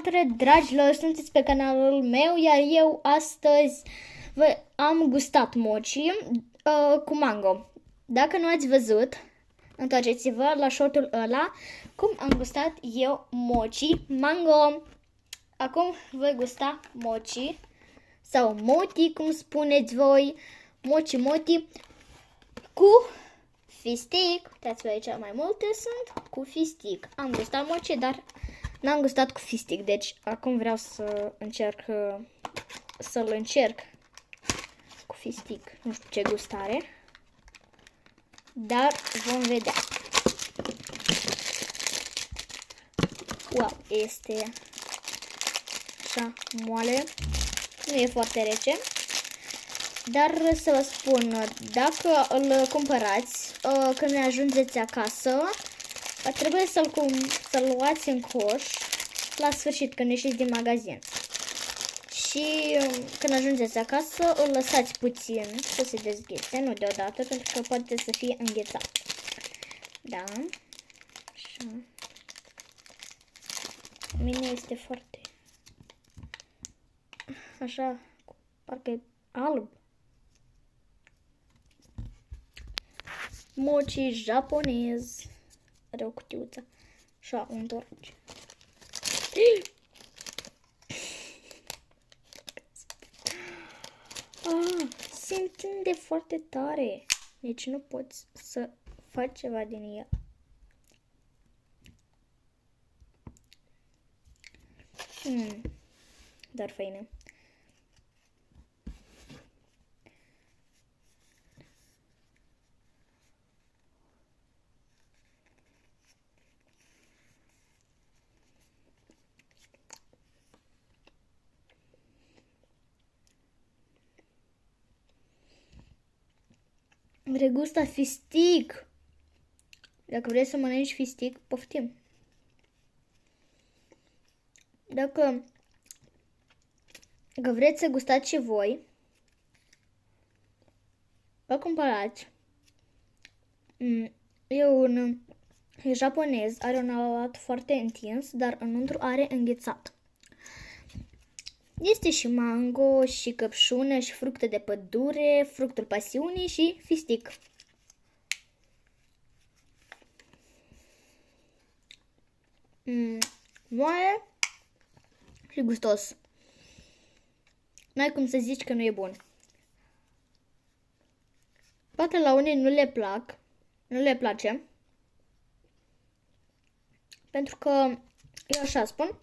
Salutare, dragilor, sunteți pe canalul meu, iar eu astăzi am gustat mochi cu mango. Dacă nu ați văzut, întoarceți-vă la shortul ăla, cum am gustat eu mochi mango. Acum voi gusta mochi sau moti, cum spuneți voi, mochi cu fistic. Uitați-vă aici, mai multe sunt cu fistic. Am gustat mochi, dar n-am gustat cu fistic, deci acum vreau să să-l încerc cu fistic. Nu știu ce gust are, dar vom vedea. Wow, este așa moale, nu e foarte rece, dar să vă spun, dacă îl cumpărați când ajungeți acasă, trebuie să-l luați în coș la sfârșit, când ieșiți din magazin. Și când ajungeți acasă, îl lăsați puțin să se dezghețe, nu deodată, pentru că poate să fie înghețat. Da. Așa. Mine este foarte așa, parcă e alb. Mochi japonez. Are o cutiuță. Așa, o întorci. Se întinde foarte tare. Deci nu poți să faci ceva din ea. Dar făină. Regusta fistic. Dacă vrei să mănânci fistic, poftim. Dacă vreți să gustați și voi, vă cumpărați. E japonez, are un alat foarte întins, dar înăuntru are înghețat. Este și mango, și căpșună, și fructe de pădure, fructul pasiunii și fistic. Moale și gustos. N-ai cum să zici că nu e bun. Poate la unii nu le place. Pentru că, eu așa spun,